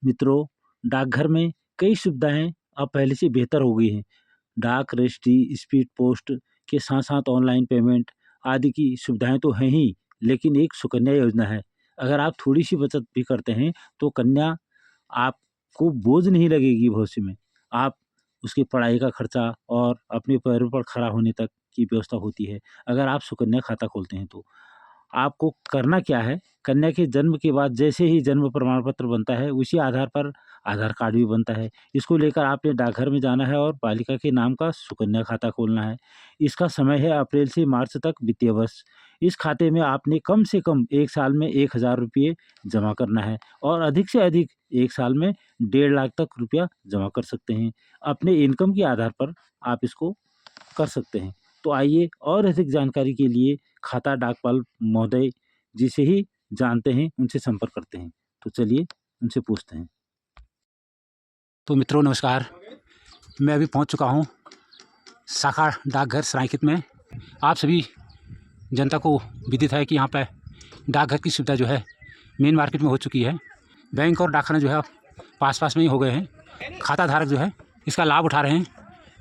मित्रों, डाकघर में कई सुविधाएँ अब पहले से बेहतर हो गई हैं। डाक, रजिस्ट्री, स्पीड पोस्ट के साथ-साथ ऑनलाइन पेमेंट आदि की सुविधाएँ तो हैं ही, लेकिन एक सुकन्या योजना है। अगर आप थोड़ी-सी बचत भी करते हैं, तो कन्या आपको बोझ नहीं लगेगी भविष्य में। आप उसकी पढ़ाई का खर्चा और अपने पैरों पर खड़ा होने तक की व्यवस्था होती है, अगर आप सुकन्या खाता खोलते हैं तो। आपको करना क्या है, कन्या के जन्म के बाद जैसे ही जन्म प्रमाण पत्र बनता है, उसी आधार पर आधार कार्ड भी बनता है। इसको लेकर आपने डाकघर में जाना है और बालिका के नाम का सुकन्या खाता खोलना है। इसका समय है अप्रैल से मार्च तक वित्तीय वर्ष। इस खाते में आपने कम से कम 1 साल में 1000 रुपये जमा करना है और अधिक से अधिक 1 साल में 1.5 लाख तक रुपया जमा कर सकते हैं। अपने इनकम के आधार पर आप इसको कर सकते हैं। तो आइए और अधिक जानकारी के लिए खाता डाकपाल महोदय जिसे ही जानते हैं उनसे संपर्क करते हैं। तो चलिए उनसे पूछते हैं। तो मित्रों नमस्कार, मैं अभी पहुंच चुका हूं शाखा डाकघर सरायखेत में। आप सभी जनता को विदित है कि यहां पर डाकघर की सुविधा जो है मेन मार्केट में हो चुकी है। बैंक और डाकखाना जो है पास में ही हो गए हैं। खाता धारक जो है इसका लाभ उठा रहे हैं।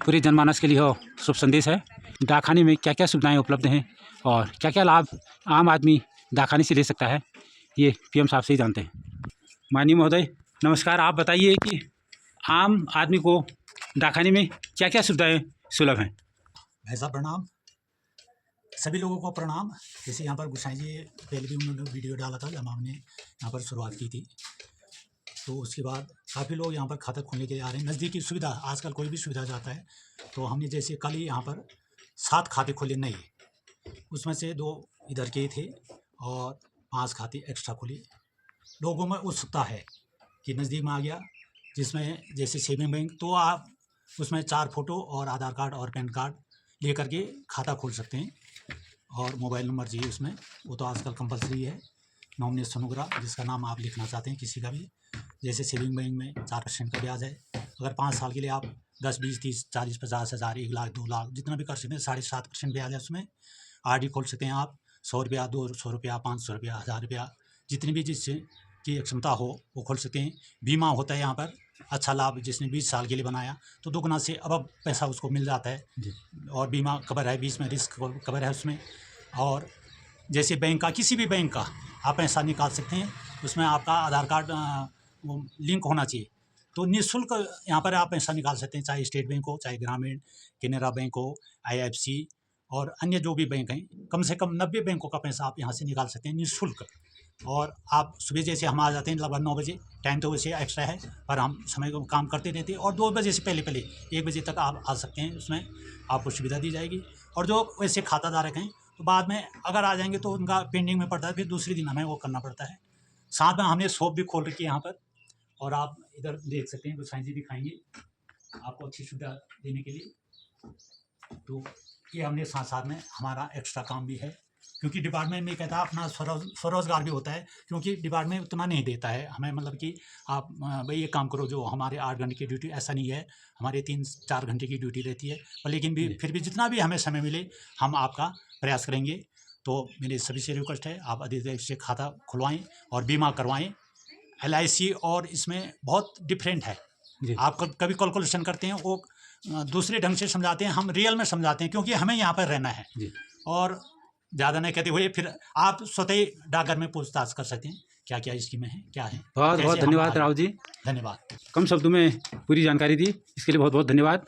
पूरे जनमानस के लिए हो शुभ संदेश है। डाकखाने में क्या क्या सुविधाएँ उपलब्ध हैं और क्या क्या लाभ आम आदमी डाकखाने से ले सकता है, ये पीएम साहब से ही जानते हैं। माननीय महोदय नमस्कार, आप बताइए कि आम आदमी को डाकखाने में क्या क्या सुविधाएं सुलभ हैं। भाई साहब प्रणाम, सभी लोगों को प्रणाम। जैसे यहाँ पर गुसाई जी पहले भी उन्होंने वीडियो डाला था जब हमने यहाँ पर शुरुआत की थी, तो उसके बाद काफ़ी लोग यहाँ पर खाता खोलने के लिए आ रहे हैं। नज़दीकी सुविधा, आजकल कोई भी सुविधा जाता है तो हमने जैसे कल ही यहाँ पर 7 खाते खोले नए, उसमें से 2 इधर के थे और 5 खाते एक्स्ट्रा खोले। लोगों में उत्सुकता है कि नज़दीक में आ गया, जिसमें जैसे सेविंग बैंक तो आप उसमें 4 फ़ोटो और आधार कार्ड और पैन कार्ड ले करके खाता खोल सकते हैं और मोबाइल नंबर चाहिए उसमें, वो तो आजकल कंपलसरी है। नॉमिनी सोनोग्राफ जिसका नाम आप लिखना चाहते हैं किसी का भी, जैसे सेविंग बैंक में 4% का ब्याज है। अगर 5 साल के लिए आप 10, 20, 30, 40, 50 हज़ार, 1 लाख, 2 लाख जितना भी कर सकते हैं, 7.5% ब्याज है उसमें। आरडी खोल सकते हैं आप, 100 रुपया, 200 रुपया, 500 रुपया, 1000 रुपया, जितनी भी जिससे की क्षमता हो वो खोल सकते हैं। बीमा होता है यहाँ पर अच्छा लाभ, जिसने 20 साल के लिए बनाया तो दुगना से अब पैसा उसको मिल जाता है और बीमा कवर है, बीच में रिस्क कवर है उसमें। और जैसे बैंक का, किसी भी बैंक का आप पैसा निकाल सकते हैं, उसमें आपका आधार कार्ड वो लिंक होना चाहिए, तो निःशुल्क यहाँ पर आप पैसा निकाल सकते हैं, चाहे स्टेट बैंक हो, चाहे ग्रामीण, केनरा बैंक हो, IFC और अन्य जो भी बैंक हैं। कम से कम 90 बैंकों का पैसा आप यहाँ से निकाल सकते हैं निःशुल्क। और आप सुबह जैसे हम आ जाते हैं लगभग 9 बजे, टाइम तो वैसे एक्स्ट्रा है पर हम समय को काम करते रहते हैं, और 2 बजे से पहले 1 बजे तक आप आ सकते हैं, उसमें आपको सुविधा दी जाएगी। और जो वैसे खाता धारक हैं तो बाद में अगर आ जाएंगे तो उनका पेंडिंग में पड़ता है, फिर दूसरे दिन हमें वो करना पड़ता है। साथ में हमने शॉप भी खोल रखी है यहाँ पर, और आप इधर देख सकते हैं, गोसाई जी दिखाएंगे आपको अच्छी सुविधा देने के लिए। तो ये हमने साथ साथ में हमारा एक्स्ट्रा काम भी है, क्योंकि डिपार्टमेंट में कहता है अपना स्वरोजगार भी होता है, क्योंकि डिपार्टमेंट उतना नहीं देता है हमें, मतलब कि आप भाई ये काम करो जो हमारे 8 घंटे की ड्यूटी, ऐसा नहीं है, हमारे 3-4 घंटे की ड्यूटी रहती है। पर लेकिन भी फिर भी जितना भी हमें समय मिले हम आपका प्रयास करेंगे। तो मेरे सभी से रिक्वेस्ट है, आप अधिक से खाता खुलवाएँ और बीमा करवाएँ। LIC और इसमें बहुत डिफरेंट है। आप कभी कैलकुलेशन करते हैं वो दूसरे ढंग से समझाते हैं, हम रियल में समझाते हैं, क्योंकि हमें यहाँ पर रहना है। और ज़्यादा नहीं कहते हुए फिर आप स्वतः ही डाकघर में पूछताछ कर सकते हैं क्या क्या स्कीमें हैं, क्या है। बहुत बहुत धन्यवाद राव जी, धन्यवाद। कम शब्दों में पूरी जानकारी दी, इसके लिए बहुत बहुत धन्यवाद।